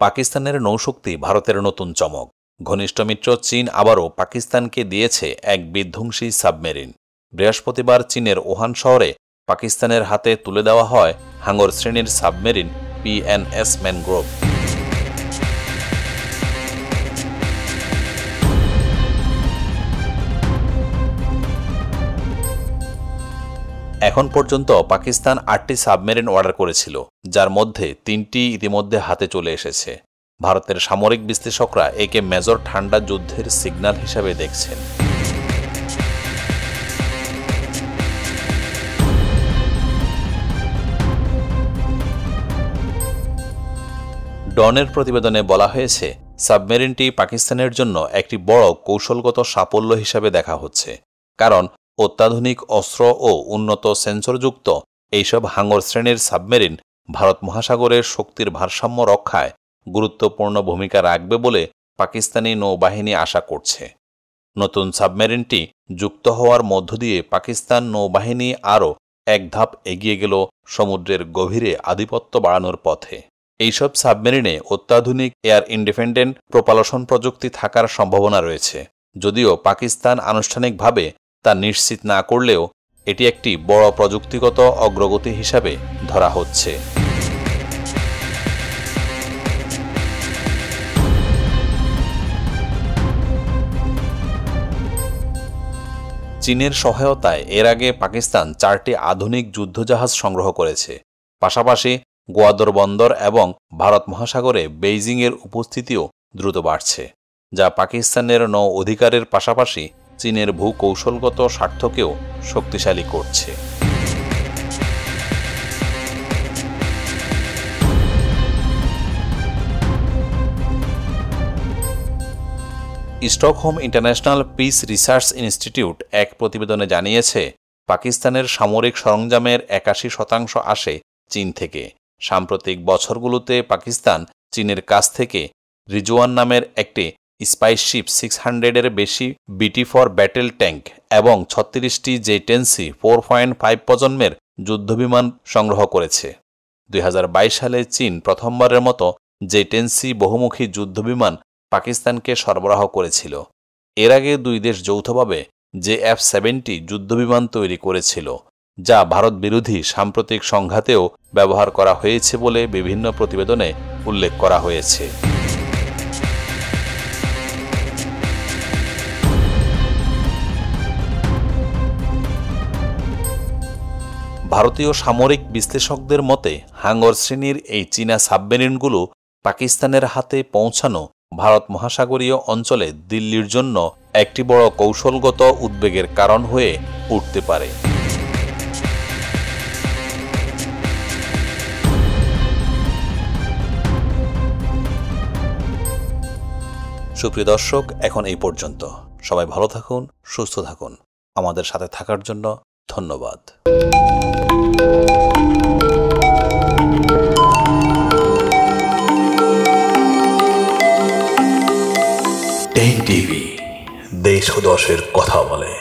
পাকিস্তানের নৌশক্তি ভারতের নতুন চমক। ঘনিষ্ঠ মিত্র চীন আবারও পাকিস্তানকে দিয়েছে এক বিধ্বংসী সাবমেরিন। বৃহস্পতিবার চীনের ওহান শহরে পাকিস্তানের হাতে তুলে দেওয়া হয় হাঙ্গর শ্রেণীর সাবমেরিন PNS ম্যানগ্রোভ। এখন পর্যন্ত পাকিস্তান 8টি সাবমেরিন অর্ডার করেছিল, যার মধ্যে 3টি ইতিমধ্যে হাতে চলে এসেছে। ভারতের সামরিক বিশ্লেষকরা একে মেজর ঠান্ডা যুদ্ধের সিগন্যাল হিসেবে দেখছেন। ডনের প্রতিবেদনে বলা হয়েছে, সাবমেরিনটি পাকিস্তানের জন্য একটি বড় কৌশলগত সাফল্য হিসেবে দেখা হচ্ছে, কারণ অত্যাধুনিক অস্ত্র ও উন্নত সেন্সরযুক্ত এইসব হাঙ্গর শ্রেণীর সাবমেরিন ভারত মহাসাগরের শক্তির ভারসাম্য রক্ষায় গুরুত্বপূর্ণ ভূমিকা রাখবে বলে পাকিস্তানি নৌবাহিনী আশা করছে। নতুন সাবমেরিনটি যুক্ত হওয়ার মধ্য দিয়ে পাকিস্তান নৌবাহিনী আরও এক ধাপ এগিয়ে গেল সমুদ্রের গভীরে আধিপত্য বাড়ানোর পথে। এইসব সাবমেরিনে অত্যাধুনিক এয়ার ইন্ডিপেন্ডেন্ট প্রোপালশন প্রযুক্তি থাকার সম্ভাবনা রয়েছে, যদিও পাকিস্তান আনুষ্ঠানিকভাবে তা নিশ্চিত না করলেও এটি একটি বড় প্রযুক্তিগত অগ্রগতি হিসাবে ধরা হচ্ছে। চীনের সহায়তায় এর আগে পাকিস্তান 4টি আধুনিক যুদ্ধজাহাজ সংগ্রহ করেছে। পাশাপাশি গোয়াদর বন্দর এবং ভারত মহাসাগরে বেইজিংয়ের উপস্থিতিও দ্রুত বাড়ছে, যা পাকিস্তানের নৌ অধিকারের পাশাপাশি চীনের ভূকৌশলগত স্বার্থকেও শক্তিশালী করছে। Stockholm international piece research institute এক প্রতিবেদনে জানিয়েছে, পাকিস্তানের সামরিক সরঞ্জামের 81% আসে চীন থেকে। সাম্প্রতিক বছরগুলোতে পাকিস্তান চীনের কাছ থেকে রিজওয়ান নামের একটি স্পাইসশিপ 600-এর বেশি BT-4 ব্যাটেল ট্যাঙ্ক এবং 36টি J-10C 4.5 প্রজন্মের যুদ্ধবিমান সংগ্রহ করেছে। 2022 সালে চীন প্রথমবারের মতো J-10C বহুমুখী যুদ্ধবিমান পাকিস্তানকে সরবরাহ করেছিল। এর আগে দুই দেশ যৌথভাবে JF-70 যুদ্ধবিমান তৈরি করেছিল, যা ভারত বিরোধী সাম্প্রতিক সংঘাতেও ব্যবহার করা হয়েছে বলে বিভিন্ন প্রতিবেদনে উল্লেখ করা হয়েছে। ভারতীয় সামরিক বিশ্লেষকদের মতে, হাঙ্গর শ্রেণীর এই চীনা সাবমেরিনগুলো পাকিস্তানের হাতে পৌঁছানো ভারত মহাসাগরীয় অঞ্চলে দিল্লির জন্য একটি বড় কৌশলগত উদ্বেগের কারণ হয়ে উঠতে পারে। সুপ্রিয় দর্শক, এখন এই পর্যন্ত। সবাই ভালো থাকুন, সুস্থ থাকুন। আমাদের সাথে থাকার জন্য ধন্যবাদ। টেক টিভি, দেশ ও দশের কথা বলে।